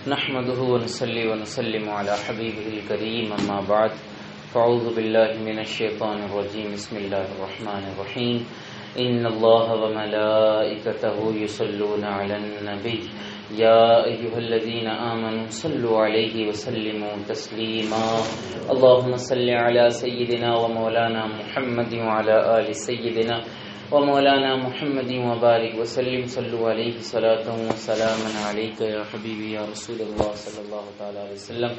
نحمده ونصلي ونسلم على حبيبه الكريم اما بعد فاعوذ بالله من الشيطان الرجيم بسم الله الرحمن الرحيم ان الله وملائكته يصلون على النبي يا ايها الذين امنوا صلوا عليه وسلموا تسليما اللهم صل على سيدنا ومولانا محمد وعلى آل سيدنا ومولانا محمد وبارک وسلم صلوا علیہ صلاۃ وسلاما علیک یا حبیبی یا رسول اللہ صلی اللہ تعالی علیہ وسلم۔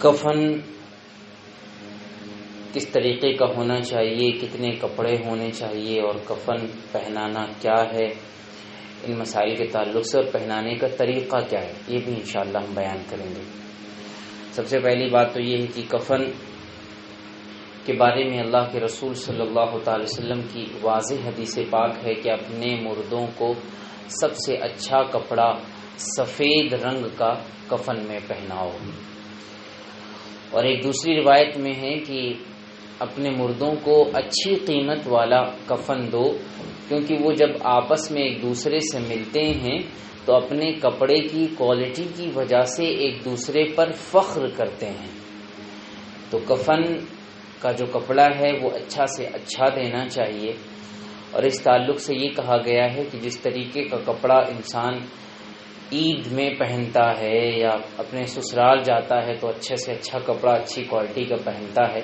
کفن کس طریقے کا ہونا چاہیے، کتنے کپڑے ہونے چاہیے اور کفن پہنانا کیا ہے، ان مسائل کے تعلق سے اور پہنانے کا طریقہ کیا ہے، یہ بھی انشاءاللہ ہم بیان کریں گے۔ سب سے پہلی بات تو یہ ہے کہ کفن کے بارے میں اللہ کے رسول صلی اللہ تعالی وسلم کی واضح حدیث پاک ہے کہ اپنے مردوں کو سب سے اچھا کپڑا سفید رنگ کا کفن میں پہناؤ، اور ایک دوسری روایت میں ہے کہ اپنے مردوں کو اچھی قیمت والا کفن دو، کیونکہ وہ جب آپس میں ایک دوسرے سے ملتے ہیں تو اپنے کپڑے کی کوالٹی کی وجہ سے ایک دوسرے پر فخر کرتے ہیں۔ تو کفن کا جو کپڑا ہے وہ اچھا سے اچھا دینا چاہیے، اور اس تعلق سے یہ کہا گیا ہے کہ جس طریقے کا کپڑا انسان عید میں پہنتا ہے یا اپنے سسرال جاتا ہے تو اچھے سے اچھا کپڑا اچھی کوالٹی کا پہنتا ہے،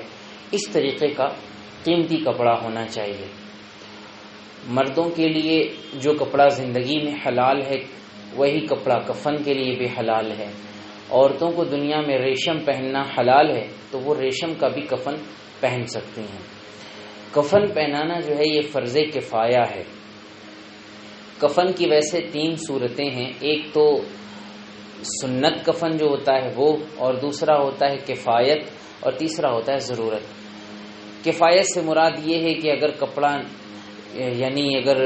اس طریقے کا قیمتی کپڑا ہونا چاہیے۔ مردوں کے لیے جو کپڑا زندگی میں حلال ہے وہی کپڑا کفن کے لیے بھی حلال ہے۔ عورتوں کو دنیا میں ریشم پہننا حلال ہے تو وہ ریشم کا بھی کفن پہن سکتی ہیں۔ کفن پہنانا جو ہے یہ فرض کفایہ ہے۔ کفن کی ویسے 3 صورتیں ہیں، ایک تو سنت کفن جو ہوتا ہے وہ، اور دوسرا ہوتا ہے کفایت، اور تیسرا ہوتا ہے ضرورت۔ کفایت سے مراد یہ ہے کہ اگر کپڑا یعنی اگر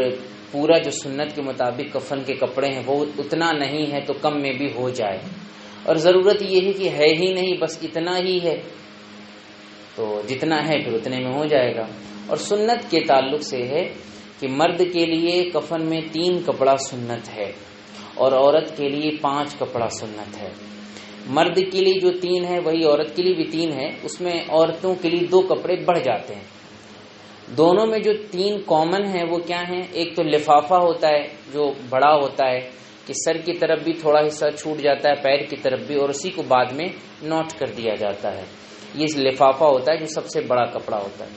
پورا جو سنت کے مطابق کفن کے کپڑے ہیں وہ اتنا نہیں ہے تو کم میں بھی ہو جائے، اور ضرورت یہ ہے کہ ہے ہی نہیں بس اتنا ہی ہے تو جتنا ہے پھر اتنے میں ہو جائے گا۔ اور سنت کے تعلق سے ہے کہ مرد کے لیے کفن میں 3 کپڑا سنت ہے اور عورت کے لیے 5 کپڑا سنت ہے۔ مرد کے لیے جو 3 ہے وہی عورت کے لیے بھی 3 ہے، اس میں عورتوں کے لیے 2 کپڑے بڑھ جاتے ہیں۔ دونوں میں جو 3 کامن ہیں وہ کیا ہیں؟ ایک تو لفافہ ہوتا ہے جو بڑا ہوتا ہے کہ سر کی طرف بھی تھوڑا حصہ چھوٹ جاتا ہے، پیر کی طرف بھی، اور اسی کو بعد میں نوٹ کر دیا جاتا ہے، یہ لفافہ ہوتا ہے جو سب سے بڑا کپڑا ہوتا ہے۔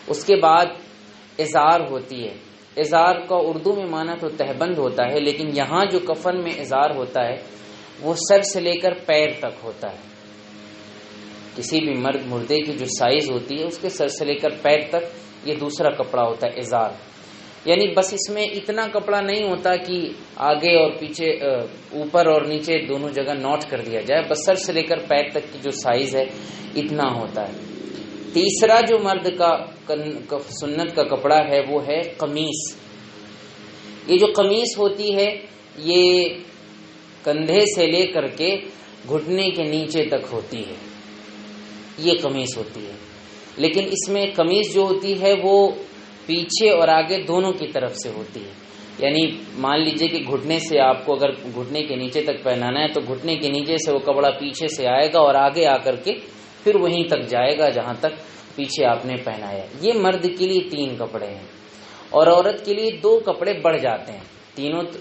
اس کے بعد ازار ہوتی ہے۔ ازار کا اردو میں معنی تو تہبند ہوتا ہے، لیکن یہاں جو کفن میں ازار ہوتا ہے وہ سر سے لے کر پیر تک ہوتا ہے۔ کسی بھی مردے کی جو سائز ہوتی ہے اس کے سر سے لے کر پیر تک یہ دوسرا کپڑا ہوتا ہے ازار۔ یعنی بس اس میں اتنا کپڑا نہیں ہوتا کہ آگے اور پیچھے اوپر اور نیچے دونوں جگہ نوٹ کر دیا جائے، بس سر سے لے کر پیر تک کی جو سائز ہے اتنا ہوتا ہے۔ تیسرا جو مرد کا سنت کا کپڑا ہے وہ ہے قمیص۔ یہ جو قمیص ہوتی ہے یہ کندھے سے لے کر کے گھٹنے کے نیچے تک ہوتی ہے، یہ قمیص ہوتی ہے۔ لیکن اس میں قمیص جو ہوتی ہے وہ پیچھے اور آگے دونوں کی طرف سے ہوتی ہے۔ یعنی مان لیجئے کہ گھٹنے سے آپ کو اگر گھٹنے کے نیچے تک پہنانا ہے تو گھٹنے کے نیچے سے وہ کپڑا پیچھے سے آئے گا اور آگے آ کر کے پھر وہیں تک جائے گا جہاں تک پیچھے آپ نے پہنایا۔ یہ مرد کے لیے 3 کپڑے ہیں، اور عورت کے لیے 2 کپڑے بڑھ جاتے ہیں۔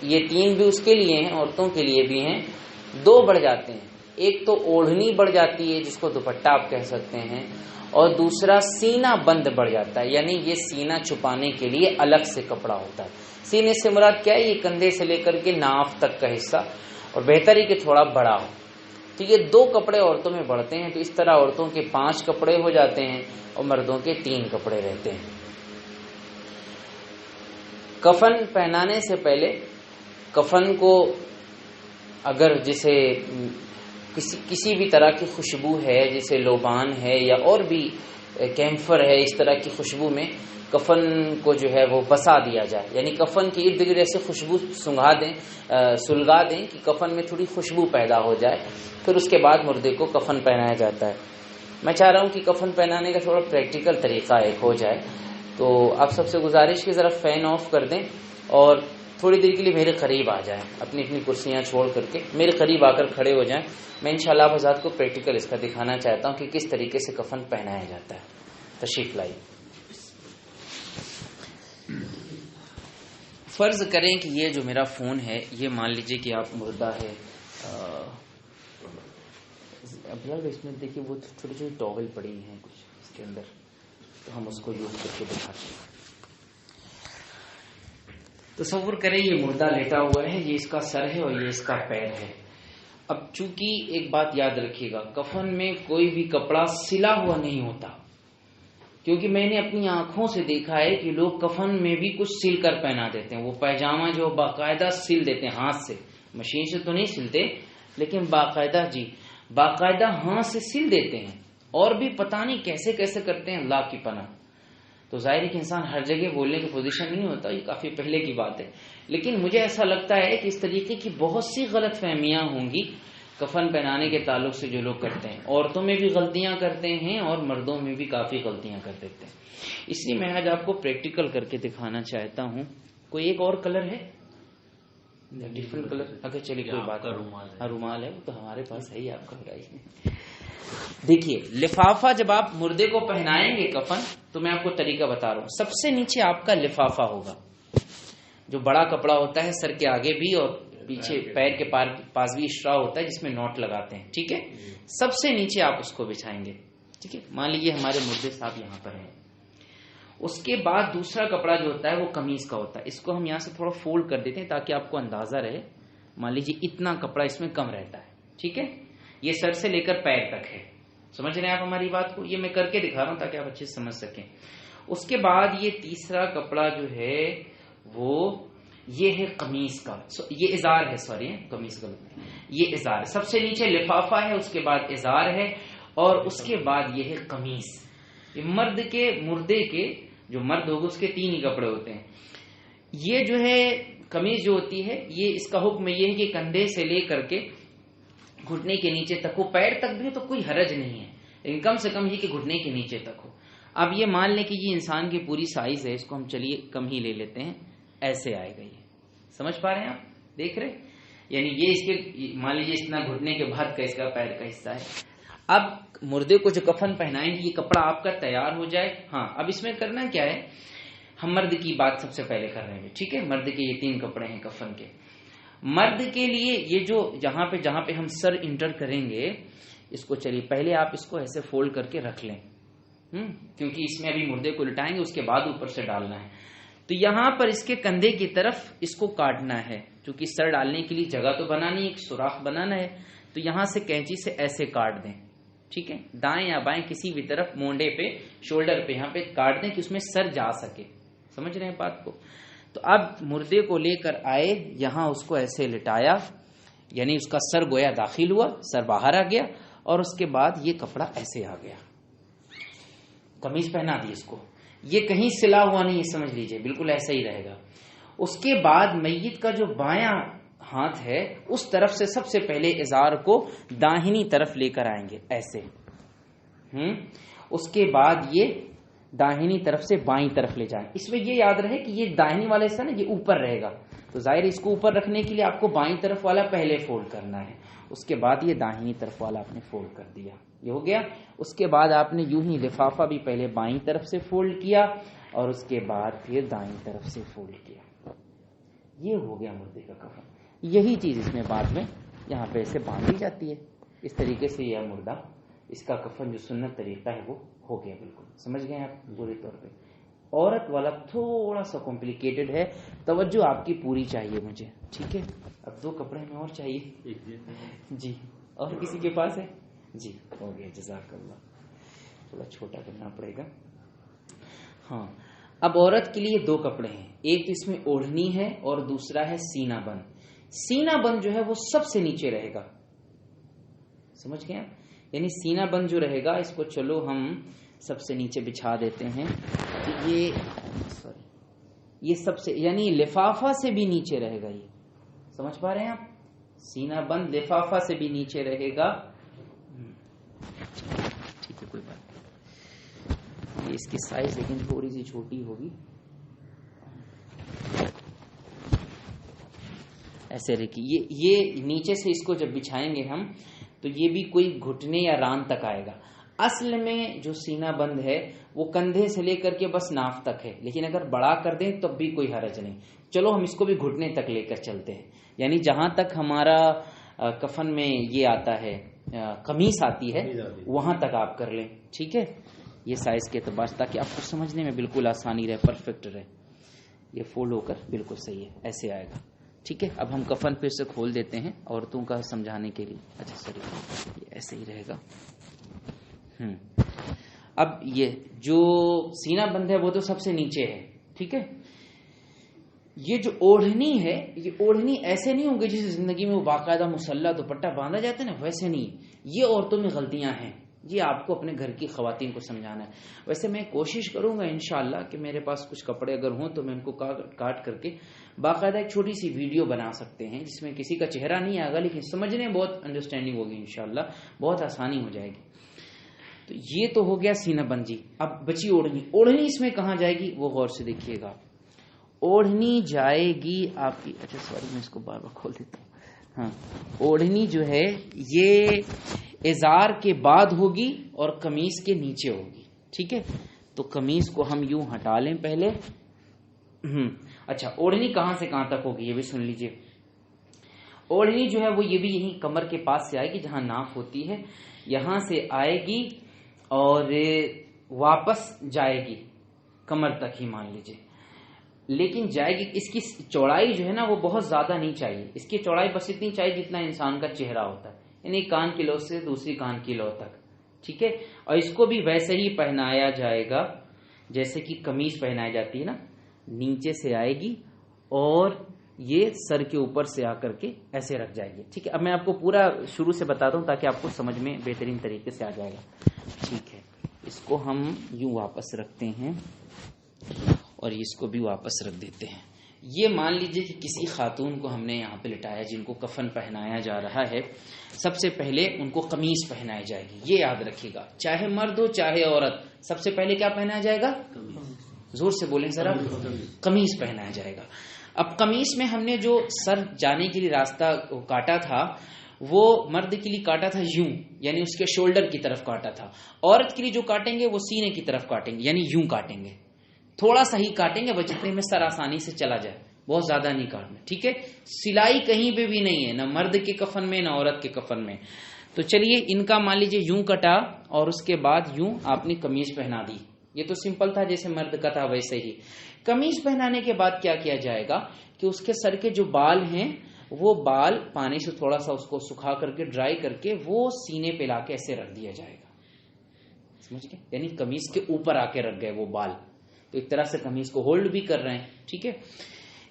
یہ 3 بھی اس کے لیے ہیں، عورتوں کے لیے بھی ہیں، 2 بڑھ جاتے ہیں۔ ایک تو اوڑھنی بڑھ جاتی ہے جس کو دوپٹہ آپ کہہ سکتے ہیں، اور دوسرا سینہ بند بڑھ جاتا ہے، یعنی یہ سینہ چھپانے کے لیے الگ سے کپڑا ہوتا ہے۔ سینے سے مراد کیا ہے؟ یہ کندھے سے لے کر کے ناف تک کا حصہ، اور بہتر ہے کہ تھوڑا بڑا ہو۔ تو یہ 2 کپڑے عورتوں میں بڑھتے ہیں، تو اس طرح عورتوں کے 5 کپڑے ہو جاتے ہیں اور مردوں کے 3 کپڑے رہتے ہیں۔ کفن پہنانے سے پہلے کفن کو اگر جسے کسی بھی طرح کی خوشبو ہے، جیسے لوبان ہے یا اور بھی کیمفر ہے، اس طرح کی خوشبو میں کفن کو جو ہے وہ بسا دیا جائے، یعنی کفن کے ارد گرد ایسے خوشبو سلگا دیں کہ کفن میں تھوڑی خوشبو پیدا ہو جائے، پھر اس کے بعد مردے کو کفن پہنایا جاتا ہے۔ میں چاہ رہا ہوں کہ کفن پہنانے کا تھوڑا پریکٹیکل طریقہ ایک ہو جائے، تو آپ سب سے گزارش کی ذرا فین آف کر دیں اور تھوڑی دیر کے لیے میرے قریب آ جائیں، اپنی اپنی کرسیاں چھوڑ کر کے میرے قریب آ کر کھڑے ہو جائیں. میں انشاءاللہ آپ حضرات کو پریکٹیکل اس کا دکھانا چاہتا ہوں کہ کس طریقے سے کفن پہنایا جاتا ہے. تشریف لائیے. فرض کریں کہ یہ جو میرا فون ہے یہ مان لیجئے کہ آپ مردہ ہے. اب یار اس میں دیکھیے وہ چھوٹی چھوٹی ٹاول پڑی ہیں کچھ اس کے اندر، تو ہم اس کو یوز کر کے دکھاتے ہیں. تصور کریں یہ مردہ لیٹا ہوا ہے، یہ اس کا سر ہے اور یہ اس کا پیر ہے. اب چونکہ ایک بات یاد رکھیے گا، کفن میں کوئی بھی کپڑا سلا ہوا نہیں ہوتا، کیونکہ میں نے اپنی آنکھوں سے دیکھا ہے کہ لوگ کفن میں بھی کچھ سل کر پہنا دیتے ہیں. وہ پیجامہ جو باقاعدہ سل دیتے ہیں ہاتھ سے، مشین سے تو نہیں سلتے لیکن باقاعدہ ہاتھ سے سل دیتے ہیں، اور بھی پتہ نہیں کیسے کیسے کرتے ہیں، اللہ کی پناہ. تو ظاہر ہے کہ انسان ہر جگہ بولنے کی پوزیشن نہیں ہوتا، یہ کافی پہلے کی بات ہے. لیکن مجھے ایسا لگتا ہے کہ اس طریقے کی بہت سی غلط فہمیاں ہوں گی کفن پہنانے کے تعلق سے جو لوگ کرتے ہیں. عورتوں میں بھی غلطیاں کرتے ہیں اور مردوں میں بھی کافی غلطیاں کر دیتے ہیں. اس لیے میں آج آپ کو پریکٹیکل کر کے دکھانا چاہتا ہوں. کوئی ایک اور کلر ہے؟ Different colour? اگر چلیے کوئی بات نہیں، رومال ہے وہ تو ہمارے پاس ہے ہی، آپ کا بتائیے. دیکھیے لفافہ جب آپ مردے کو پہنائیں گے کفن، تو میں آپ کو طریقہ بتا رہا ہوں. سب سے نیچے آپ کا لفافہ ہوگا، جو بڑا کپڑا ہوتا ہے سر کے آگے بھی اور پیچھے پیر کے پاس بھی اسٹرا ہوتا ہے جس میں نوٹ لگاتے ہیں. ٹھیک ہے، سب سے نیچے آپ اس کو بچھائیں گے. ٹھیک ہے، مان لیجیے ہمارے مردے صاحب یہاں پر ہیں. اس کے بعد دوسرا کپڑا جو ہوتا ہے وہ قمیض کا ہوتا ہے. اس کو ہم یہاں سے تھوڑا فولڈ کر دیتے ہیں تاکہ آپ کو اندازہ رہے. مان لیجیے اتنا کپڑا اس میں کم رہتا ہے. ٹھیک ہے، یہ سر سے لے کر پیر تک ہے. سمجھ رہے ہیں آپ ہماری بات کو؟ یہ میں کر کے دکھا رہا ہوں تاکہ آپ اچھے سے سمجھ سکیں. اس کے بعد یہ تیسرا کپڑا جو ہے وہ یہ ہے قمیص کا، یہ ازار ہے، سوری قمیص کا، یہ ازار ہے. سب سے نیچے لفافہ ہے، اس کے بعد ازار ہے، اور اس کے بعد یہ ہے قمیص. یہ مردے کے جو مرد ہوگا اس کے 3 ہی کپڑے ہوتے ہیں. یہ جو ہے قمیص جو ہوتی ہے، یہ اس کا حکم یہ ہے کہ کندھے سے لے کر کے گھٹنے کے نیچے تک ہو. پیر تک بھی تو کوئی حرج نہیں ہے، لیکن کم سے کم یہ کہ گھٹنے کے نیچے تک ہو. اب یہ مان لیں کہ یہ انسان کی پوری سائز ہے، اس کو ہم چلیے کم ہی لے لیتے ہیں. ایسے آئے گا. یہ سمجھ پا رہے ہیں آپ؟ دیکھ رہے، یعنی یہ اس کے مان لیجیے اتنا گھٹنے کے بعد کا اس کا پیر کا حصہ ہے. اب مردے کو جو کفن پہنائیں گے، یہ کپڑا آپ کا تیار ہو جائے. ہاں، اب اس میں کرنا کیا ہے، ہم مرد کی بات سب سے پہلے کر رہے ہیں. ٹھیک ہے، مرد کے یہ 3 کپڑے ہیں کفن کے. مرد کے لیے یہ جو جہاں پہ ہم سر انٹر کریں گے، اس کو چلیے پہلے آپ اس کو ایسے فولڈ کر کے رکھ لیں، کیونکہ اس میں ابھی مردے کو لٹائیں گے، اس کے بعد اوپر سے ڈالنا ہے. تو یہاں پر اس کے کندھے کی طرف اس کو کاٹنا ہے، کیونکہ سر ڈالنے کے لیے جگہ تو بنانی ہے، ایک سوراخ بنانا ہے. تو یہاں سے کینچی سے ایسے کاٹ دیں. ٹھیک ہے، دائیں یا بائیں کسی بھی طرف مونڈے پہ، شولڈر پہ یہاں پہ کاٹ دیں کہ اس میں سر جا سکے. سمجھ رہے ہیں بات کو؟ تو اب مردے کو لے کر آئے، یہاں اس کو ایسے لٹایا، یعنی اس کا سر گویا داخل ہوا، سر باہر آ گیا، اور اس کے بعد یہ کپڑا ایسے آ گیا. قمیض پہنا دی اس کو. یہ کہیں سلا ہوا نہیں، یہ سمجھ لیجئے، بالکل ایسا ہی رہے گا. اس کے بعد میت کا جو بایاں ہاتھ ہے اس طرف سے سب سے پہلے ازار کو داہنی طرف لے کر آئیں گے ایسے. اس کے بعد یہ داہنی طرف سے بائیں طرف لے جائیں. اس میں یہ یاد رہے کہ یہ داہنی والا حصہ نا یہ اوپر رہے گا، تو ظاہر اس کو اوپر رکھنے کے لیے آپ کو بائیں طرف والا پہلے فولڈ کرنا ہے. اس کے بعد یہ داہنی طرف والا آپ نے فولڈ کر دیا، یہ ہو گیا. اس کے بعد آپ نے یوں ہی لفافہ بھی پہلے بائیں طرف سے فولڈ کیا اور اس کے بعد پھر دائیں طرف سے فولڈ کیا. یہ ہو گیا مردے کا کفن. یہی چیز اس میں بعد میں یہاں پہ ایسے باندھی جاتی ہے. اس طریقے سے یہ مردہ، اس کا کفن جو سنت طریقہ ہے وہ ہو گیا. بالکل سمجھ گئے آپ پورے طور پہ. عورت والا تھوڑا سا کمپلیکیٹڈ ہے، توجہ آپ کی پوری چاہیے مجھے. ٹھیک ہے، اب 2 کپڑے میں اور چاہیے جی. اور کسی کے پاس ہے؟ جی ہو گیا، جزاک اللہ. تھوڑا چھوٹا کرنا پڑے گا. ہاں، اب عورت کے لیے 2 کپڑے ہیں. ایک اس میں اوڑھنی ہے اور دوسرا ہے سینہ بند. سینہ بند جو ہے وہ سب سے نیچے رہے گا. سمجھ گئے آپ؟ یعنی سینہ بند جو رہے گا، اس کو چلو ہم سب سے نیچے بچھا دیتے ہیں. یہ سب سے یعنی لفافہ سے بھی نیچے رہے گا. یہ سمجھ پا رہے ہیں آپ؟ سینہ بند لفافہ سے بھی نیچے رہے گا. ٹھیک ہے، کوئی بات نہیں. یہ اس کی سائز لیکن تھوڑی سی چھوٹی ہوگی. ایسے رکھیے. یہ نیچے سے اس کو جب بچھائیں گے ہم تو یہ بھی کوئی گھٹنے یا ران تک آئے گا. اصل میں جو سینہ بند ہے وہ کندھے سے لے کر کے بس ناف تک ہے، لیکن اگر بڑا کر دیں تب بھی کوئی حرج نہیں. چلو ہم اس کو بھی گھٹنے تک لے کر چلتے ہیں، یعنی جہاں تک ہمارا کفن میں یہ آتا ہے قمیص آتی ہے وہاں تک آپ کر لیں. ٹھیک ہے، یہ سائز کے اعتبار سے تاکہ آپ کو سمجھنے میں بالکل آسانی رہے، پرفیکٹ رہے. یہ فولڈ ہو کر بالکل صحیح ہے، ایسے آئے گا. ٹھیک ہے، اب ہم کفن پھر سے کھول دیتے ہیں عورتوں کا سمجھانے کے لیے. اچھا سوری، یہ ایسے ہی رہے گا. اب یہ جو سینہ بند ہے وہ تو سب سے نیچے ہے. ٹھیک ہے، یہ جو اوڑھنی ہے، یہ اوڑھنی ایسے نہیں ہوگی جیسے زندگی میں وہ باقاعدہ مسلح دوپٹہ باندھا جاتا ہے نا، ویسے نہیں. یہ عورتوں میں غلطیاں ہیں، یہ آپ کو اپنے گھر کی خواتین کو سمجھانا ہے. ویسے میں کوشش کروں گا انشاءاللہ کہ میرے پاس کچھ کپڑے اگر ہوں تو میں ان کو کاٹ کر کے باقاعدہ ایک چھوٹی سی ویڈیو بنا سکتے ہیں جس میں کسی کا چہرہ نہیں آئے گا، لیکن سمجھنے بہت انڈرسٹینڈنگ ہوگی انشاءاللہ، بہت آسانی ہو جائے گی. تو یہ تو ہو گیا سینہ بند جی. اب بچی اوڑھنی. اوڑھنی اس میں کہاں جائے گی وہ غور سے دیکھیے گا. اوڑھنی جائے گی آپ کی، اچھا سوری میں اس کو بار بار کھول دیتا ہوں. ہاں، اوڑھنی جو ہے یہ ازار کے بعد ہوگی اور قمیص کے نیچے ہوگی. ٹھیک ہے، تو قمیص کو ہم یوں ہٹا لیں پہلے. اچھا، اوڑھنی کہاں سے کہاں تک ہوگی یہ بھی سن لیجئے. اوڑھنی جو ہے وہ یہ بھی یہیں کمر کے پاس سے آئے گی جہاں ناف ہوتی ہے، یہاں سے آئے گی اور واپس جائے گی کمر تک ہی مان لیجئے. لیکن جائے گی، اس کی چوڑائی جو ہے نا وہ بہت زیادہ نہیں چاہیے. اس کی چوڑائی بس اتنی چاہیے جتنا انسان کا چہرہ ہوتا ہے، یعنی کان کی لو سے دوسری کان کی لو تک. ٹھیک ہے، اور اس کو بھی ویسے ہی پہنایا جائے گا جیسے کہ قمیص پہنائی جاتی ہے نا. نیچے سے آئے گی اور یہ سر کے اوپر سے آ کر کے ایسے رکھ جائے گی. ٹھیک ہے، اب میں آپ کو پورا شروع سے بتاتا ہوں تاکہ آپ کو سمجھ میں بہترین طریقے سے آ جائے گا. ٹھیک ہے، اس کو ہم یوں واپس رکھتے ہیں اور اس کو بھی واپس رکھ دیتے ہیں. یہ مان لیجئے کہ کسی خاتون کو ہم نے یہاں پہ لٹایا جن کو کفن پہنایا جا رہا ہے. سب سے پہلے ان کو قمیص پہنائی جائے گی، یہ یاد رکھیے گا، چاہے مرد ہو چاہے عورت. سب سے پہلے کیا پہنایا جائے گا؟ زور سے بولیں ذرا. قمیص پہنایا جائے گا. اب قمیص میں ہم نے جو سر جانے کے لیے راستہ کاٹا تھا وہ مرد کے لیے کاٹا تھا یوں، یعنی اس کے شولڈر کی طرف کاٹا تھا. عورت کے لیے جو کاٹیں گے وہ سینے کی طرف کاٹیں گے، یعنی یوں کاٹیں گے. تھوڑا سا ہی کاٹیں گے بس جتنے میں سر آسانی سے چلا جائے، بہت زیادہ نہیں کاٹنا. ٹھیک ہے، سلائی کہیں پہ بھی نہیں ہے، نہ مرد کے کفن میں نہ عورت کے کفن میں. تو چلیے ان کا مان لیجیے یوں کٹا اور اس کے بعد یوں آپ نے قمیض پہنا دی. یہ تو سمپل تھا جیسے مرد کا تھا ویسے ہی. قمیض پہنانے کے بعد کیا کیا جائے گا کہ اس کے سر کے جو بال ہیں وہ بال پانی سے تھوڑا سا اس کو سکھا کر کے ڈرائی کر کے وہ سینے پہ لا کے ایسے رکھ دیا جائے گا. سمجھ گئے؟ یعنی قمیض کے اوپر آ کے رکھ گئے وہ بال، تو ایک طرح سے قمیض کو ہولڈ بھی کر رہے ہیں. ٹھیک ہے،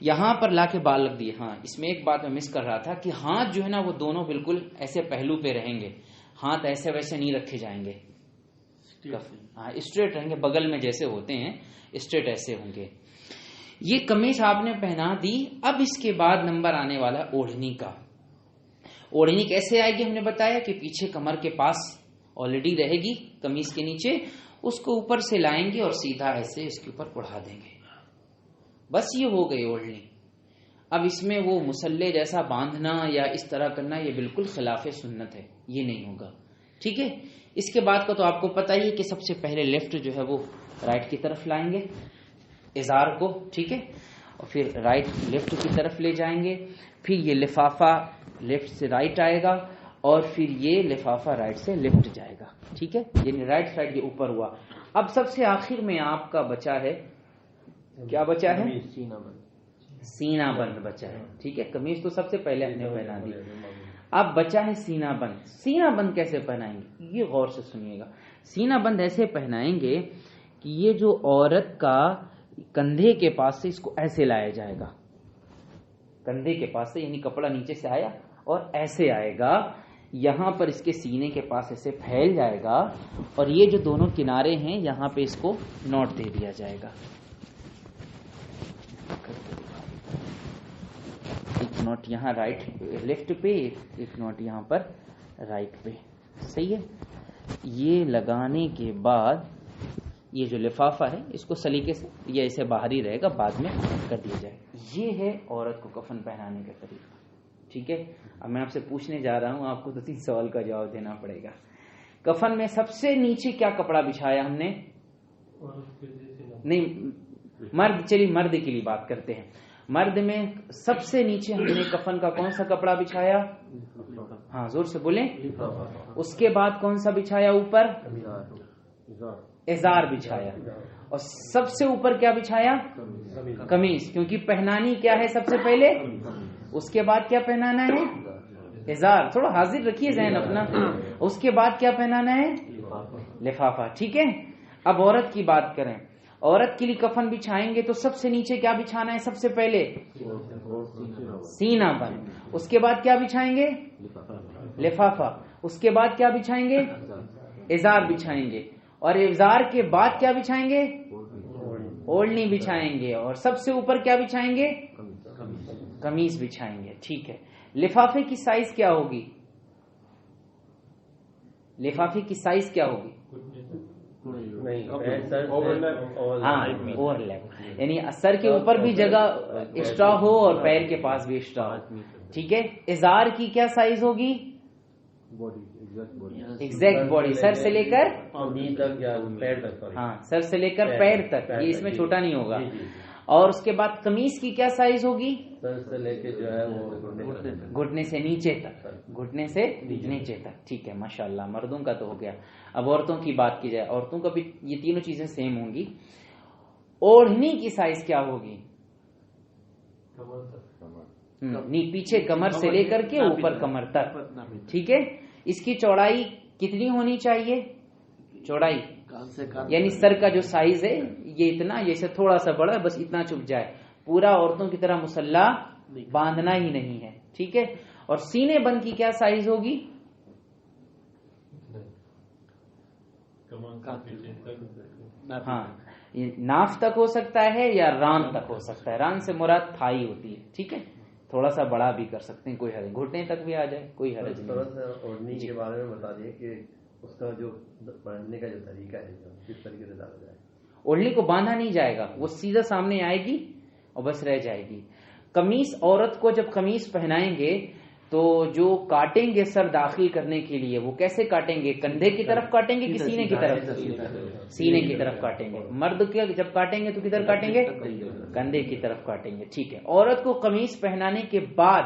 یہاں پر لا کے بال رکھ دیے. ہاں، اس میں ایک بات میں مس کر رہا تھا کہ ہاتھ جو ہے نا وہ دونوں بالکل ایسے پہلو پہ رہیں گے، ہاتھ ایسے ویسے نہیں رکھے جائیں گے. ہاں، اسٹریٹ رہیں گے، بغل میں جیسے ہوتے ہیں اسٹریٹ ایسے ہوں گے. یہ قمیص آپ نے پہنا دی. اب اس کے بعد نمبر آنے والا اوڑھنی کا. اوڑھنی کیسے آئے گی ہم نے بتایا کہ پیچھے کمر کے پاس آلریڈی رہے گی قمیص کے نیچے، اس کو اوپر سے لائیں گے اور سیدھا ایسے اس کے اوپر اڑا دیں گے. بس یہ ہو گئی اوڑھنی. اب اس میں وہ مسلح جیسا باندھنا یا اس طرح کرنا یہ بالکل خلاف سنت ہے، یہ نہیں ہوگا. ٹھیک ہے، اس کے بعد کا تو آپ کو پتہ ہی ہے کہ سب سے پہلے لیفٹ جو ہے وہ رائٹ کی طرف لائیں گے ازار کو. ٹھیک ہے، اور پھر رائٹ لیفٹ کی طرف لے جائیں گے. پھر یہ لفافہ لیفٹ سے رائٹ آئے گا اور پھر یہ لفافہ رائٹ سے لیفٹ جائے گا. ٹھیک ہے، یعنی رائٹ سائڈ یہ اوپر ہوا. اب سب سے آخر میں آپ کا بچا ہے، کیا بچا ہے؟ سینہ بند بچا ہے. ٹھیک ہے، قمیض تو سب سے پہلے ہم نے پہنا دی. اب بچا ہے سینہ بند. سینہ بند کیسے پہنائیں گے یہ غور سے سنیے گا. سینہ بند ایسے پہنائیں گے کہ یہ جو عورت کا کندھے کے پاس سے اس کو ایسے لایا جائے گا، کندھے کے پاس سے، یعنی کپڑا نیچے سے آیا اور ایسے آئے گا، یہاں پر اس کے سینے کے پاس ایسے پھیل جائے گا اور یہ جو دونوں کنارے ہیں یہاں پہ اس کو نوٹ دے دیا جائے گا. ایک نوٹ یہاں رائٹ لیفٹ پہ، ایک نوٹ یہاں پر رائٹ پہ. صحیح ہے. یہ لگانے کے بعد یہ جو لفافہ ہے اس کو سلیقے سے یہ ایسے باہر ہی رہے گا، بعد میں کر دیا جائے. یہ ہے عورت کو کفن پہنانے کا طریقہ. ٹھیک ہے. اب میں آپ سے پوچھنے جا رہا ہوں, آپ کو 2-3 سوال کا جواب دینا پڑے گا. کفن میں سب سے نیچے کیا کپڑا بچھایا ہم نے؟ نہیں, مرد, چلیے مرد کے لیے بات کرتے ہیں. مرد میں سب سے نیچے ہم نے کفن کا کون سا کپڑا بچھایا؟ ہاں زور سے بولیں. اس کے بعد کون سا بچھایا؟ اوپر ازار بچھایا. اور سب سے اوپر کیا بچھایا؟ قمیص, کیونکہ پہنانی کیا ہے سب سے پہلے, اس کے بعد کیا پہنانا ہے؟ ازار. تھوڑا حاضر رکھیے ذہن اپنا. اس کے بعد کیا پہنانا ہے؟ لفافہ. ٹھیک ہے. اب عورت کی بات کریں. عورت کے لیے کفن بچھائیں گے تو سب سے نیچے کیا بچھانا ہے؟ سب سے پہلے سینہ بند. اس کے بعد کیا بچھائیں گے؟ لفافہ. اس کے بعد کیا بچھائیں گے؟ ازار بچھائیں گے. اور ازار کے بعد کیا بچھائیں گے؟ اوڑھنی بچھائیں گے. اور سب سے اوپر کیا بچھائیں گے؟ قمیص بچھائیں گے. ٹھیک ہے. لفافے کی سائز کیا ہوگی؟ لفافے کی سائز کیا ہوگی؟ ہاں, اوور لیپ, یعنی سر کے اوپر بھی جگہ ایکسٹرا ہو اور پیر کے پاس بھی ایکسٹرا ہو. ٹھیک ہے. ازار کی کیا سائز ہوگی؟ ایگزیکٹ باڈی, سر سے لے کر پیر تک. ہاں, سر سے لے کر پیر تک, یہ اس میں چھوٹا نہیں ہوگا. اور اس کے بعد قمیص کی کیا سائز ہوگی؟ سر سے لے کے جو ہے وہ گھٹنے سے نیچے تک, گھٹنے سے نیچے تک. ٹھیک ہے, ماشاءاللہ. مردوں کا تو ہو گیا. اب عورتوں کی بات کی جائے, عورتوں کا بھی یہ تینوں چیزیں سیم ہوں گی. اوڑھنی کی سائز کیا ہوگی؟ نہیں, پیچھے کمر سے لے کر کے اوپر کمر تک. ٹھیک ہے. اس کی چوڑائی کتنی ہونی چاہیے؟ چوڑائی یعنی سر کا جو سائز ہے یہ اتنا, یہ سے تھوڑا سا بڑا, بس اتنا چھپ جائے. پورا عورتوں کی طرح مسلح باندھنا ہی نہیں ہے. ٹھیک ہے. اور سینے بند کی کیا سائز ہوگی؟ ہاں, ناف تک ہو سکتا ہے یا ران تک ہو سکتا ہے. ران سے مراد تھائی ہوتی ہے. ٹھیک ہے. تھوڑا سا بڑا بھی کر سکتے ہیں, کوئی حرج نہیں. گھٹنے تک بھی آ جائے, کوئی حرج نہیں. تھوڑا سا اوڑھنی کے بارے میں بتا دیے کہ اس کا جو پہننے کا جو طریقہ ہے کس طریقے سے ڈالا جائے. اوڑھنی کو باندھا نہیں جائے گا, وہ سیدھا سامنے آئے گی اور بس رہ جائے گی. قمیص, عورت کو جب قمیص پہنائیں گے تو جو کاٹیں گے سر داخل کرنے کے لیے, وہ کیسے کاٹیں گے؟ کندھے کی طرف کاٹیں گے کہ سینے کی طرف؟ سینے کی طرف کاٹیں گے. مرد کے جب کاٹیں گے تو کدھر کاٹیں گے؟ کندھے کی طرف کاٹیں گے. ٹھیک ہے. عورت کو قمیص پہنانے کے بعد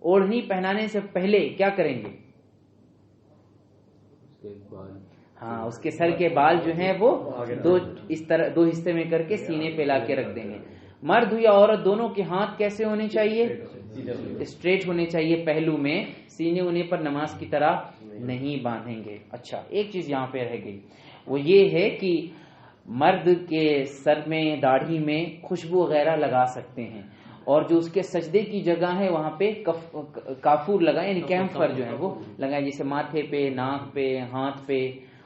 اوڑھنی پہنانے سے پہلے کیا کریں گے؟ ہاں, اس کے سر کے بال جو ہیں وہ اس طرح دو حصے میں کر کے سینے پہ لا کے رکھ دیں گے. مرد ہو یا عورت, دونوں کے ہاتھ کیسے ہونے چاہیے؟ اسٹریٹ ہونے چاہیے پہلو میں. سینے انہیں پر نماز کی طرح نہیں باندھیں گے. اچھا, ایک چیز یہاں پہ رہ گئی, وہ یہ ہے کہ مرد کے سر میں, داڑھی میں خوشبو وغیرہ لگا سکتے ہیں, اور جو اس کے سجدے کی جگہ ہے وہاں پہ کافور لگائیں, یعنی کیمفر جو ہے وہ لگائیں, جیسے ماتھے پہ, ناک پہ, ہاتھ پہ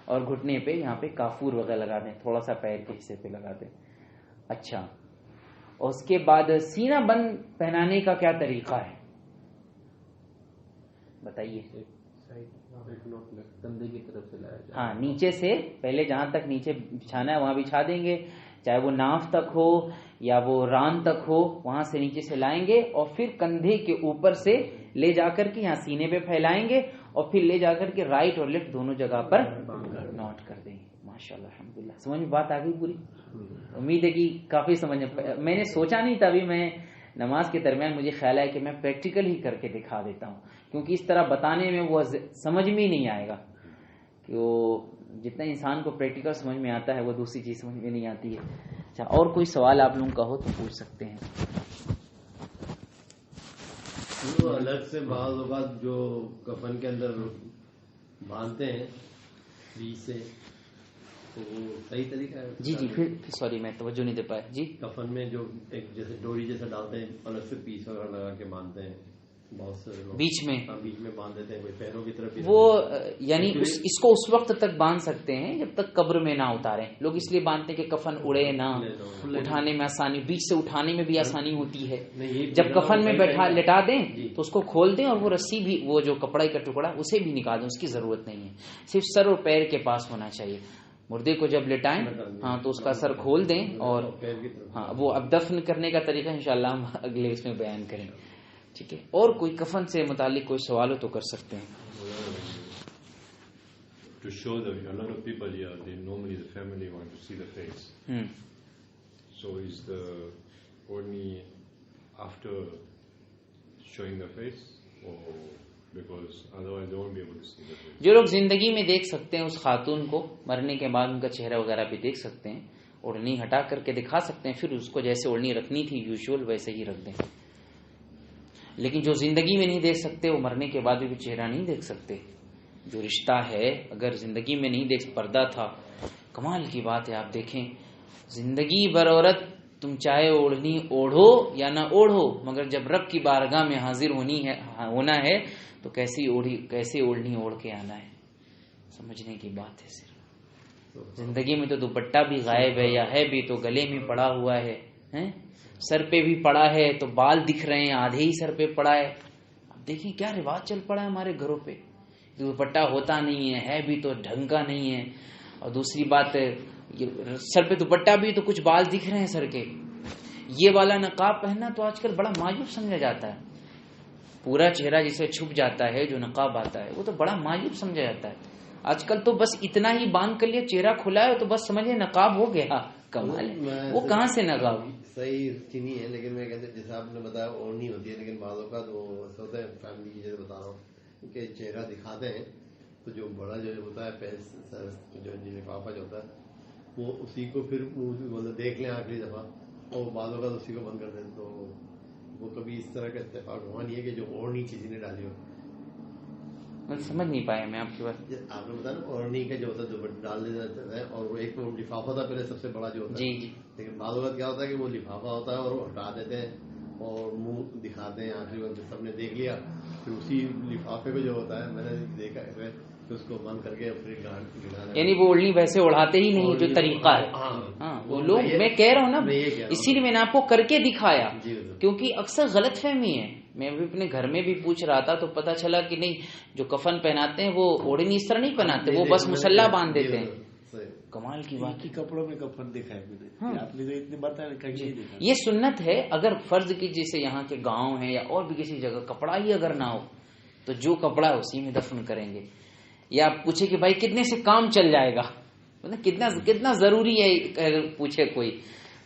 اور گھٹنے پہ یہاں پہ کافور وغیرہ لگا دیں. تھوڑا سا پیر کے حصے پہ لگا دیں. اچھا, اور اس کے بعد سینہ بند پہنانے کا کیا طریقہ ہے بتائیے؟ کندھے کی طرف سے لایا جائے. ہاں, نیچے سے پہلے جہاں تک نیچے بچھانا ہے وہاں بچھا دیں گے, چاہے وہ ناف تک ہو یا وہ ران تک ہو, وہاں سے نیچے سے لائیں گے اور پھر کندھے کے اوپر سے لے جا کر کے یہاں سینے پہ پھیلائیں گے اور پھر لے جا کر کے رائٹ اور لیفٹ دونوں جگہ پر نوٹ کر دیں گے. ماشاءاللہ, الحمدللہ. سمجھ میں بات آ گئی پوری؟ امید ہے کہ کافی سمجھ میں نے سوچا نہیں تھا, ابھی میں نماز کے درمیان مجھے خیال ہے کہ میں پریکٹیکل ہی کر کے دکھا دیتا ہوں, کیونکہ اس طرح بتانے میں وہ سمجھ میں نہیں آئے گا. کہ وہ جتنا انسان کو پریکٹیکل سمجھ میں آتا ہے وہ دوسری چیز سمجھ میں نہیں آتی ہے. اچھا, اور کوئی سوال آپ لوگوں کا ہو تو پوچھ سکتے ہیں. الگ سے بعض اوقات جو کفن کے اندر باندھتے ہیں بیچ سے, تو وہ صحیح طریقہ ہے؟ جی پھر سوری میں توجہ نہیں دے پایا. جی, کفن میں جو ایک جیسے ڈوری جیسا ڈالتے ہیں, الگ سے پیس وغیرہ لگا کے باندھتے ہیں, بہت سے لوگ بیچ میں باندھ دیتے ہیں, کوئی پیروں کی طرف وہ یعنی اس کو اس وقت تک باندھ سکتے ہیں جب تک قبر میں نہ اتاریں. لوگ اس لیے باندھتے ہیں کہ کفن اڑے نہ, اٹھانے میں آسانی, بیچ سے اٹھانے میں بھی آسانی ہوتی ہے. جب کفن میں بیٹھا لٹا دیں تو اس کو کھول دیں, اور وہ رسی بھی, وہ جو کپڑے کا ٹکڑا اسے بھی نکال دیں, اس کی ضرورت نہیں ہے. صرف سر اور پیر کے پاس ہونا چاہیے. مردے کو جب لٹائیں ہاں تو اس کا سر کھول دیں, اور ہاں وہ اب دفن کرنے کا طریقہ انشاءاللہ ہم اگلے اس میں بیان کریں. ٹھیک ہے. اور کوئی کفن سے متعلق کوئی سوال ہو تو کر سکتے ہیں. To show that a lot of people here, they normally the family want to see the face. So is the only after showing the face, or because otherwise they won't be able to see the face? جو لوگ زندگی میں دیکھ سکتے ہیں اس خاتون کو, مرنے کے بعد ان کا چہرہ وغیرہ بھی دیکھ سکتے ہیں, اوڑھنی ہٹا کر کے دکھا سکتے ہیں, پھر اس کو جیسے اوڑھنی رکھنی تھی یوزول ویسے ہی رکھ دیں. لیکن جو زندگی میں نہیں دیکھ سکتے وہ مرنے کے بعد بھی چہرہ نہیں دیکھ سکتے. جو رشتہ ہے اگر زندگی میں نہیں دیکھ, پردہ تھا, کمال کی بات ہے. آپ دیکھیں زندگی بھر عورت تم چاہے اوڑھنی اوڑھو یا نہ اوڑھو, مگر جب رب کی بارگاہ میں حاضر ہونا ہے تو کیسے اوڑھنی اوڑھ کے آنا ہے. سمجھنے کی بات ہے. صرف زندگی میں تو دوپٹہ بھی غائب ہے, یا ہے بھی تو گلے میں پڑا ہوا ہے, سر پہ بھی پڑا ہے تو بال دکھ رہے ہیں, آدھے ہی سر پہ پڑا ہے. اب دیکھیں کیا رواج چل پڑا ہے ہمارے گھروں پہ. دوپٹہ ہوتا نہیں ہے بھی تو ڈھنگ کا نہیں ہے, اور دوسری بات سر پہ دوپٹہ بھی تو کچھ بال دکھ رہے ہیں سر کے. یہ والا نقاب پہننا تو آج کل بڑا معیوب سمجھا جاتا ہے. پورا چہرہ جسے چھپ جاتا ہے, جو نقاب آتا ہے وہ تو بڑا معیوب سمجھا جاتا ہے. آج کل تو بس اتنا ہی باندھ کر لیا, چہرہ کھلا ہے تو بس سمجھے نقاب ہو گیا. کمال ہے. وہ کہاں سے نقاب؟ صحیح چینی ہے, لیکن میں کہتے جیسے آپ نے بتایا اوڑھنی ہوتی ہے, لیکن بعض اوقات وہ ایسا ہوتا ہے فیملی کی جیسے بتا رہا ہوں کہ چہرہ دکھاتے ہیں تو جو بڑا جو ہوتا ہے پیس جو لفافہ جو ہوتا ہے وہ اسی کو پھر دیکھ لیں آخری دفعہ, اور بعض اوقات اسی کو بند کر دیں. تو وہ کبھی اس طرح کا اتفاق ہوا نہیں ہے کہ جو اوڑھنی کسی نے ڈالی ہو. میں سمجھ نہیں پایا میں آپ کی بات. آپ نے بتایا نا اوڑھنی کا جو ہوتا ہے ڈال دیتا ہے, اور وہ ایک تو لفافہ تھا پہلے سب سے بڑا جو ہوتا ہے. جی. لیکن بعض اوقات کیا ہوتا ہے کہ وہ لفافہ ہوتا ہے اور وہ ہٹا دیتے ہیں اور منہ دکھاتے ہیں. آخری وقت سب نے دیکھ لیا, پھر اسی لفافے کو جو ہوتا ہے میں نے دیکھا ہے کہ اس کو بند کر کے پھر یعنی وہ اوڑھنی ویسے اڑھاتے ہی نہیں جو طریقہ ہے. ہاں وہ لوگ, میں کہہ رہا ہوں نا, اسی لیے میں نے آپ کو کر کے دکھایا, کیونکہ اکثر غلط فہمی ہے. میں بھی اپنے گھر میں بھی پوچھ رہا تھا تو پتا چلا کہ نہیں, جو کفن پہناتے ہیں وہ اوڑھنی اس طرح نہیں پہناتے, وہ بس مسلح باندھ دیتے ہیں. کمال کی بات. کپڑوں میں کفن دیکھا ہے آپ نے, اتنے بتایا. یہ سنت ہے. اگر فرض کی جیسے یہاں کے گاؤں ہیں یا اور بھی کسی جگہ کپڑا ہی اگر نہ ہو تو جو کپڑا ہے اسی میں دفن کریں گے. یا آپ پوچھے کہ بھائی کتنے سے کام چل جائے گا, کتنا ضروری ہے, اگر پوچھے کوئی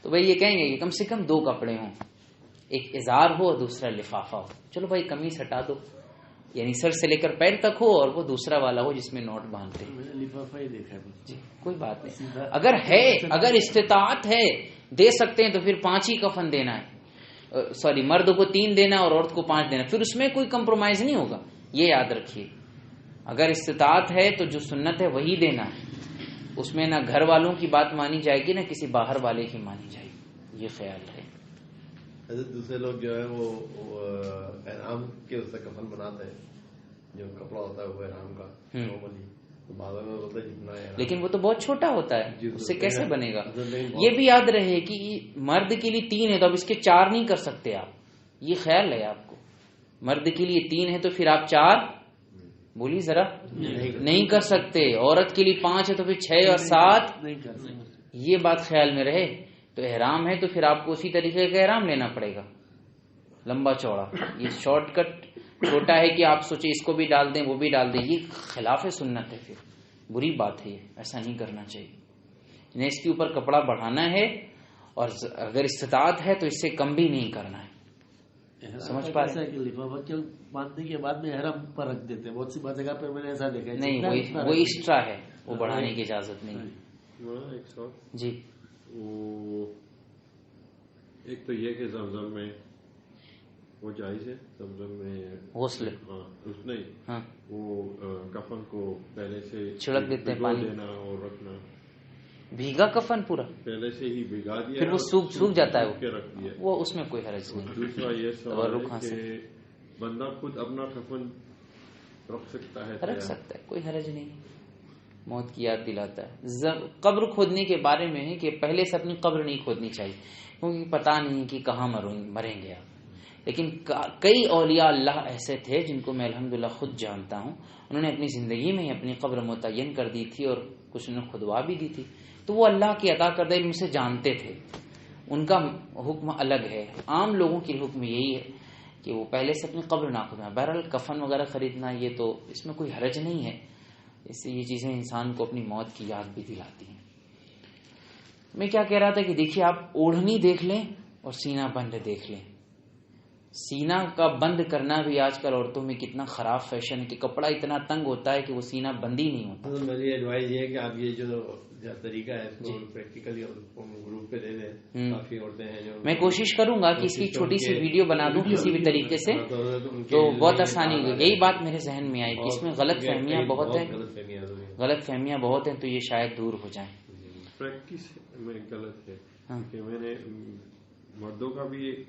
تو بھائی یہ کہیں گے کہ کم سے کم 2 کپڑے ہوں, ایک ازار ہو اور دوسرا لفافہ ہو. چلو بھائی قمیص ہٹا دو, یعنی سر سے لے کر پیر تک ہو, اور وہ دوسرا والا ہو جس میں نوٹ باندھتے ہیں. لفافہ ہی دیکھا جی کوئی بات نہیں. اگر استطاعت ہے دے سکتے ہیں تو پھر 5 ہی کفن دینا ہے. سوری, مرد کو 3 دینا اور عورت کو 5 دینا, پھر اس میں کوئی کمپرومائز نہیں ہوگا. یہ یاد رکھیے, اگر استطاعت ہے تو جو سنت ہے وہی دینا ہے. اس میں نہ گھر والوں کی بات مانی جائے گی نہ کسی باہر والے کی مانی جائے گی. یہ خیال ہے. دوسرے لوگ جو ہے وہ احرام کے اس سے کفن بناتے ہیں, جو کپڑا ہوتا ہے وہ احرام کا نارملی, لیکن وہ تو بہت چھوٹا ہوتا ہے, اس سے کیسے بنے گا. یہ بھی یاد رہے کہ مرد کے لیے 3 ہے تو اب اس کے 4 نہیں کر سکتے آپ. یہ خیال ہے آپ کو, مرد کے لیے 3 ہے تو پھر آپ 4 بولیے ذرا نہیں کر سکتے. عورت کے لیے 5 ہے تو پھر 6 اور 7 نہیں کر سکتے. یہ بات خیال میں رہے. تو احرام ہے تو پھر آپ کو اسی طریقے کا احرام لینا پڑے گا, لمبا چوڑا. یہ شارٹ کٹ چھوٹا ہے کہ آپ سوچیں اس کو بھی ڈال دیں وہ بھی ڈال دیں, یہ خلاف سنت ہے. پھر بری بات ہے, یہ ایسا نہیں کرنا چاہیے. انہیں اس کے اوپر کپڑا بڑھانا ہے, اور اگر استطاعت ہے تو اس سے کم بھی نہیں کرنا ہے. سمجھ پا رہے ہیں؟ لفافہ باندھنے کے بعد میں احرام پر رکھ دیتے ہیں. بہت سی جگہ پہ میں نے ایسا دیکھا ہے. نہیں, وہ ایکسٹرا ہے, وہ بڑھانے کی اجازت نہیں. جی, ایک تو یہ کہ زمزم میں وہ جائز ہے, زمزم میں غسل, اس نہیں, وہ کفن کو پہلے سے چھڑک دیتے ہیں پانی دینا اور رکھنا. بھیگا کفن پورا پہلے سے ہی بھگا دیا, پھر وہ سوکھ جاتا ہے, رکھ دیا, وہ اس میں کوئی حرج نہیں. دوسرا یہ سوال ہے کہ بندہ خود اپنا کفن رکھ سکتا ہے, رکھ سکتا ہے, کوئی حرج نہیں. موت کی یاد دلاتا ہے. قبر کھودنے کے بارے میں ہے کہ پہلے سے اپنی قبر نہیں کھودنی چاہیے, کیونکہ پتہ نہیں کہ کہاں مریں گے آپ. لیکن کئی اولیاء اللہ ایسے تھے جن کو میں الحمدللہ خود جانتا ہوں, انہوں نے اپنی زندگی میں ہی اپنی قبر متعین کر دی تھی, اور کچھ انہوں نے خودوا بھی دی تھی. تو وہ اللہ کی عطا کردہ علم سے جانتے تھے, ان کا حکم الگ ہے. عام لوگوں کے حکم یہی ہے کہ وہ پہلے سے اپنی قبر نہ کھودیں. بہرحال کفن وغیرہ خریدنا یہ تو اس میں کوئی حرج نہیں ہے، اس سے یہ چیزیں انسان کو اپنی موت کی یاد بھی دلاتی ہیں. میں کیا کہہ رہا تھا کہ دیکھیے آپ اوڑھنی دیکھ لیں اور سینہ بند دیکھ لیں. سینہ کا بند کرنا بھی آج کل عورتوں میں کتنا خراب فیشن ہے کہ کپڑا اتنا تنگ ہوتا ہے کہ وہ سینہ بند ہی نہیں ہوتا. میری ایڈوائز یہ ہے کہ آپ یہ جو طریقہ ہے اس کو پریکٹیکلی گروپ پہ دے دیں. کافی عورتیں ہیں جو میں کوشش کروں گا کہ اس کی چھوٹی سی ویڈیو بنا دوں کسی بھی طریقے سے تو بہت آسانی ہوگی. یہی بات میرے ذہن میں آئی کہ اس میں غلط فہمیاں بہت ہیں تو یہ شاید دور ہو جائیں. پریکٹس میں غلط ہے کہ میں نے مردوں کا بھی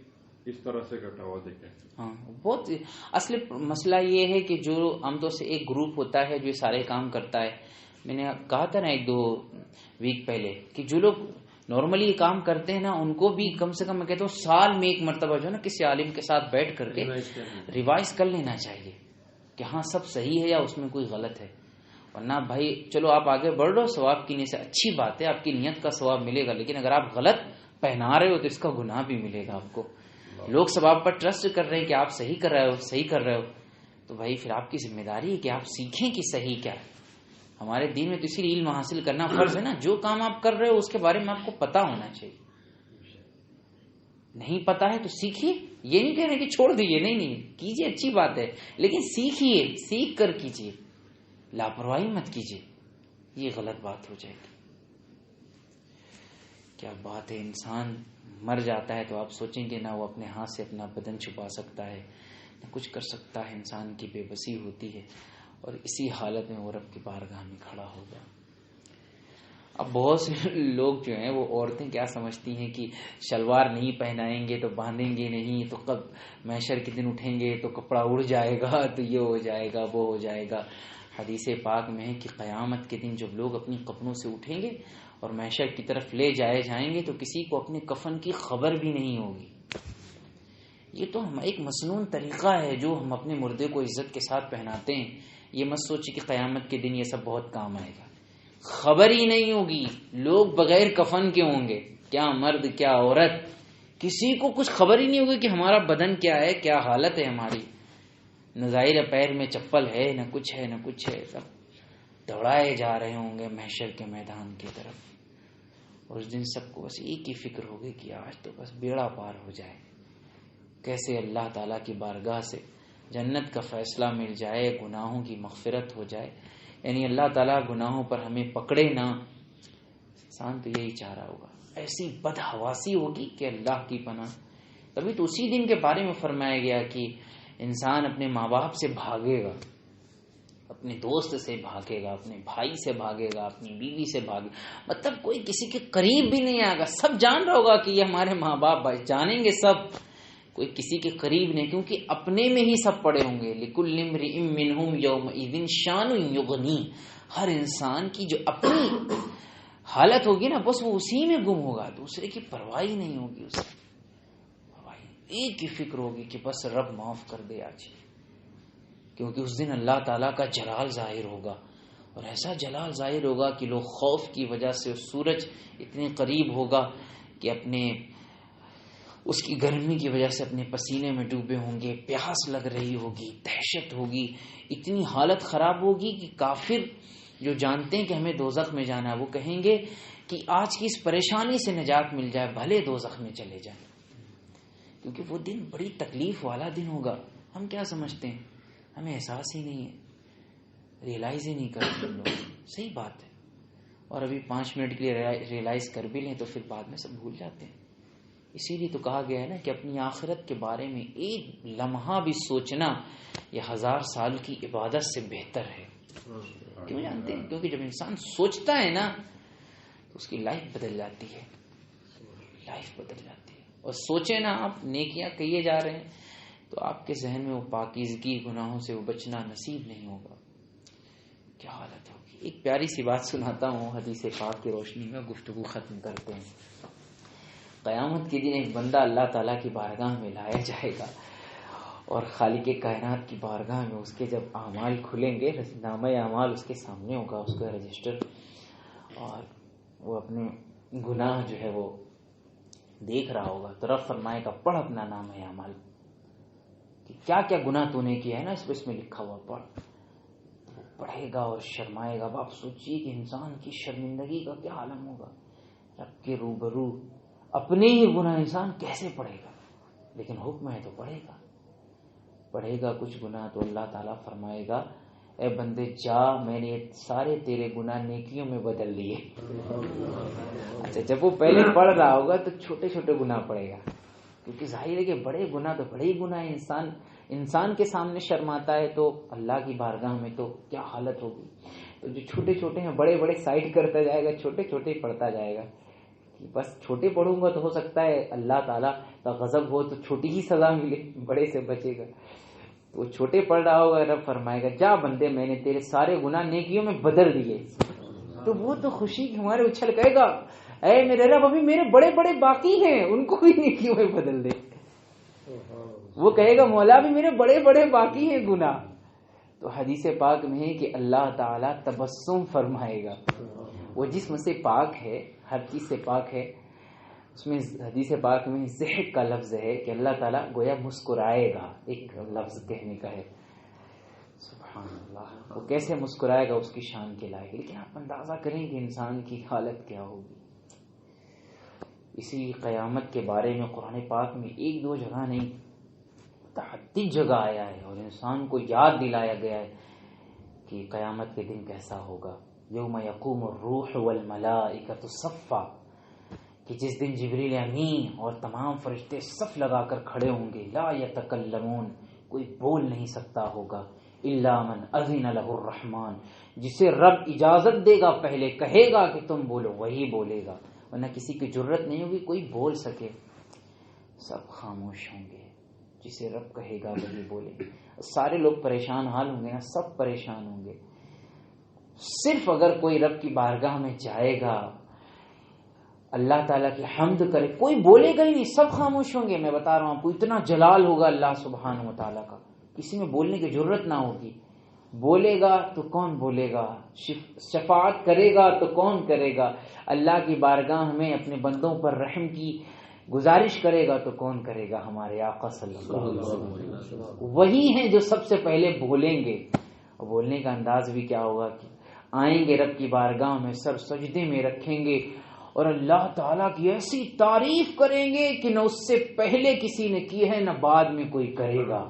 اس طرح سے کٹا ہوا دیکھا. ہاں بہت اصل مسئلہ یہ ہے کہ جو عام طور سے ایک گروپ ہوتا ہے جو سارے کام کرتا ہے. میں نے کہا تھا نا 1-2 ویک پہلے کہ جو لوگ نارملی یہ کام کرتے ہیں نا ان کو بھی کم سے کم میں کہتا ہوں سال میں ایک مرتبہ جو ہے نا کسی عالم کے ساتھ بیٹھ کر کے ریوائز کر لینا چاہیے کہ ہاں سب صحیح ہے یا اس میں کوئی غلط ہے. ورنہ بھائی چلو آپ آگے بڑھ رہے ہو ثواب کی نیت سے اچھی بات ہے، آپ کی نیت کا ثواب ملے گا، لیکن اگر آپ غلط پہنا رہے ہو تو اس کا گناہ بھی ملے گا آپ کو. لوگ سب آپ پر ٹرسٹ کر رہے ہیں کہ آپ صحیح کر رہے ہو تو بھائی پھر آپ کی ذمہ داری ہے کہ آپ سیکھیں کہ صحیح کیا ہے. ہمارے دین میں تو اسی لیے علم حاصل کرنا فرض ہے نا. جو کام آپ کر رہے ہو اس کے بارے میں آپ کو پتا ہونا چاہیے. نہیں پتا ہے تو سیکھیے. یہ نہیں کہہ رہے کہ چھوڑ دیجیے، نہیں کیجیے، اچھی بات ہے، لیکن سیکھیے، سیکھ کر کیجیے، لاپرواہی مت کیجیے. یہ غلط بات ہو جائے گی. کیا بات ہے، انسان مر جاتا ہے تو آپ سوچیں گے نہ وہ اپنے ہاتھ سے اپنا بدن چھپا سکتا ہے نہ کچھ کر سکتا ہے. انسان کی بے بسی ہوتی ہے اور اسی حالت میں وہ رب کی بارگاہ میں کھڑا ہوگا. اب بہت سے لوگ جو ہیں وہ عورتیں کیا سمجھتی ہیں کہ شلوار نہیں پہنائیں گے تو باندھیں گے نہیں تو کب محشر کے دن اٹھیں گے تو کپڑا اڑ جائے گا تو یہ ہو جائے گا وہ ہو جائے گا. حدیث پاک میں ہے کہ قیامت کے دن جب لوگ اپنی قبروں سے اٹھیں گے اور محشر کی طرف لے جائیں گے تو کسی کو اپنے کفن کی خبر بھی نہیں ہوگی. یہ تو ہم ایک مسنون طریقہ ہے جو ہم اپنے مردے کو عزت کے ساتھ پہناتے ہیں. یہ مت سوچی کہ قیامت کے دن یہ سب بہت کام آئے گا. خبر ہی نہیں ہوگی، لوگ بغیر کفن کے ہوں گے، کیا مرد کیا عورت، کسی کو کچھ خبر ہی نہیں ہوگی کہ ہمارا بدن کیا ہے، کیا حالت ہے ہماری. نہ ظاہر پیر میں چپل ہے، نہ کچھ ہے، سب دوڑائے جا رہے ہوں گے محشر کے میدان کی طرف. اور اس دن سب کو بس ایک ہی فکر ہوگی کہ آج تو بس بیڑا پار ہو جائے، کیسے اللہ تعالیٰ کی بارگاہ سے جنت کا فیصلہ مل جائے، گناہوں کی مغفرت ہو جائے. یعنی اللہ تعالیٰ گناہوں پر ہمیں پکڑے نہ. انسان تو یہی چاہ رہا ہوگا. ایسی بدحواسی ہوگی کہ اللہ کی پناہ. تبھی تو اسی دن کے بارے میں فرمایا گیا کہ انسان اپنے ماں باپ سے بھاگے گا، اپنے دوست سے بھاگے گا، اپنے بھائی سے بھاگے گا، اپنی بیوی سے بھاگے گا. مطلب کوئی کسی کے قریب بھی نہیں آئے گا. سب جان رہا ہوگا کہ یہ ہمارے ماں باپ بھائی جانیں گے سب، کوئی کسی کے قریب نہیں، کیونکہ اپنے میں ہی سب پڑے ہوں گے. لِكُلِّ امْرِئٍ مِّنْهُمْ يَوْمَئِذٍ شَأْنٌ يُغْنِيهِ. ہر انسان کی جو اپنی حالت ہوگی نا بس وہ اسی میں گم ہوگا، دوسرے کی پرواہ ہی نہیں ہوگی. اسے ایک ہی فکر ہوگی کہ بس رب معاف کر دے آج، کیونکہ اس دن اللہ تعالیٰ کا جلال ظاہر ہوگا. اور ایسا جلال ظاہر ہوگا کہ لوگ خوف کی وجہ سے سورج اتنے قریب ہوگا کہ اپنے اس کی گرمی کی وجہ سے اپنے پسینے میں ڈوبے ہوں گے، پیاس لگ رہی ہوگی، دہشت ہوگی، اتنی حالت خراب ہوگی کہ کافر جو جانتے ہیں کہ ہمیں دوزخ میں جانا ہے وہ کہیں گے کہ آج کی اس پریشانی سے نجات مل جائے بھلے دوزخ میں چلے جائیں. کیونکہ وہ دن بڑی تکلیف والا دن ہوگا. ہم کیا سمجھتے ہیں، ہمیں احساس ہی نہیں ہے، ریئلائز ہی نہیں کرتے ہم لوگ. صحیح بات ہے. اور ابھی 5 منٹ کے لیے ریئلائز کر بھی لیں تو پھر بعد میں سب بھول جاتے ہیں. اسی لیے تو کہا گیا ہے نا کہ اپنی آخرت کے بارے میں ایک لمحہ بھی سوچنا یہ 1000 سال کی عبادت سے بہتر ہے. کیوں جانتے ہیں؟ کیونکہ جب انسان سوچتا ہے نا تو اس کی لائف بدل جاتی ہے، لائف بدل جاتی ہے. اور سوچے نا آپ نیکیاں کیے جا رہے ہیں تو آپ کے ذہن میں وہ پاکیزگی، گناہوں سے وہ بچنا نصیب نہیں ہوگا. کیا حالت ہوگی. ایک پیاری سی بات سناتا ہوں حدیث پاک کی روشنی میں گفتگو ختم کرتے ہیں. قیامت کے دن ایک بندہ اللہ تعالیٰ کی بارگاہ میں لایا جائے گا اور خالق کائنات کی بارگاہ میں اس کے جب اعمال کھلیں گے، نامہ اعمال اس کے سامنے ہوگا، اس کا رجسٹر، اور وہ اپنے گناہ جو ہے وہ دیکھ رہا ہوگا تو رب فرمائے گا پڑھ اپنا نامہ اعمال. کہ کیا کیا گناہ تو نے کیا ہے نا اس میں لکھا ہوا، پڑھ. وہ پڑھے گا اور شرمائے گا. اب آپ سوچئے کہ انسان کی شرمندگی کا کیا عالم ہوگا. رب کے روبرو اپنے ہی گناہ انسان کیسے پڑھے گا؟ لیکن حکم ہے تو پڑھے گا کچھ گناہ تو اللہ تعالیٰ فرمائے گا اے بندے جا، میں نے سارے تیرے گناہ نیکیوں میں بدل دیے. اچھا جب وہ پہلے پڑھ رہا ہوگا تو چھوٹے چھوٹے گناہ پڑے گا، کیونکہ ظاہر ہے کہ بڑے گناہ تو بڑے ہی گناہ ہیں. انسان کے سامنے شرماتا ہے تو اللہ کی بارگاہ میں تو کیا حالت ہوگی. تو جو چھوٹے چھوٹے ہیں بڑے بڑے سائڈ کرتا جائے گا، چھوٹے چھوٹے پڑھتا جائے گا. بس چھوٹے پڑھوں گا تو ہو سکتا ہے اللہ تعالیٰ کا غضب ہو تو چھوٹی ہی سزا ملے، بڑے سے بچے گا. وہ چھوٹے پڑھ رہا ہوگا، رب فرمائے گا جا بندے میں نے تیرے سارے گناہ نیکیوں میں بدل دیے. تو وہ تو خوشی کے ہمارے اچھل کہے گا اے میرے رب ابھی میرے بڑے بڑے باقی ہیں، ان کو بھی نیکیوں میں بدل دے. وہ کہے گا مولا بھی میرے بڑے بڑے باقی ہیں گناہ. تو حدیث پاک میں ہے کہ اللہ تعالیٰ تبسم فرمائے گا. وہ جسم سے پاک ہے، ہر چیز سے پاک ہے. اس میں حدیث پاک میں ضحک کا لفظ ہے کہ اللہ تعالیٰ گویا مسکرائے گا. ایک لفظ کہنے کا ہے، سبحان اللہ. وہ کیسے مسکرائے گا اس کی شان کے لائق. لیکن آپ اندازہ کریں کہ انسان کی حالت کیا ہوگی. اسی قیامت کے بارے میں قرآن پاک میں ایک دو جگہ نہیں، متعدد جگہ آیا ہے اور انسان کو یاد دلایا گیا ہے کہ قیامت کے دن کیسا ہوگا. یوم یقوم الروح والملائکۃ صفا، کہ جس دن جبریل امین اور تمام فرشتے صف لگا کر کھڑے ہوں گے. لا یتکلمون، کوئی بول نہیں سکتا ہوگا. الا من اذن له الرحمن، جسے رب اجازت دے گا پہلے کہے گا کہ تم بولو وہی بولے گا، ورنہ کسی کی جرت نہیں ہوگی کوئی بول سکے. سب خاموش ہوں گے، جسے رب کہے گا وہی بولے. سارے لوگ پریشان حال ہوں گے نا، سب پریشان ہوں گے. صرف اگر کوئی رب کی بارگاہ میں جائے گا اللہ تعالیٰ کی حمد کرے، کوئی بولے گا ہی نہیں، سب خاموش ہوں گے. میں بتا رہا ہوں آپ کو اتنا جلال ہوگا اللہ سبحانہ و تعالیٰ کا، کسی میں بولنے کی ضرورت نہ ہوگی. بولے گا تو کون بولے گا، شفاعت کرے گا تو کون کرے گا، اللہ کی بارگاہ میں اپنے بندوں پر رحم کی گزارش کرے گا تو کون کرے گا. ہمارے آقا صلی اللہ علیہ وسلم وہی ہیں جو سب سے پہلے بولیں گے. اور بولنے کا انداز بھی کیا ہوگا کہ آئیں گے رب کی بارگاہ میں، سر سجدے میں رکھیں گے اور اللہ تعالیٰ کی ایسی تعریف کریں گے کہ نہ اس سے پہلے کسی نے کی ہے نہ بعد میں کوئی کرے گا.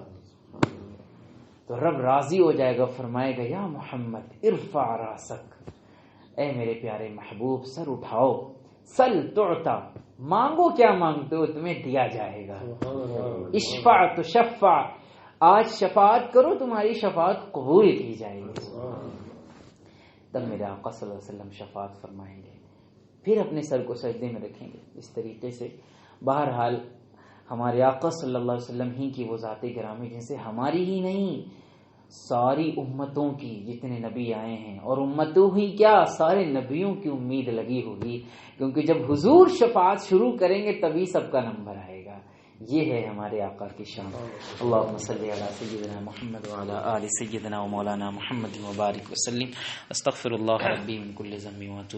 تو رب راضی ہو جائے گا، فرمائے گا یا محمد ارفع راسک، اے میرے پیارے محبوب سر اٹھاؤ. سل تعطا، مانگو کیا مانگتے ہو تمہیں دیا جائے گا. اشفع تشفع، آج شفاعت کرو تمہاری شفاعت قبول کی جائے گی. تب میرے آقا صلی اللہ علیہ وسلم شفاعت فرمائیں گے، پھر اپنے سر کو سجدے میں رکھیں گے. اس طریقے سے بہرحال ہمارے آقا صلی اللہ علیہ وسلم ہی کی وہ ذات گرامی جن سے ہماری ہی نہیں ساری امتوں کی جتنے نبی آئے ہیں، اور امتوں ہی کیا سارے نبیوں کی امید لگی ہوگی، کیونکہ جب حضور شفاعت شروع کریں گے تبھی سب کا نمبر آئے گا. یہ ہے ہمارے آقا کی شان. اللہم صلی علی سیدنا محمد وعلی آل سیدنا و مولانا محمد مبارک وسلم. استغفر اللہ ربی من کل ذنب واتوب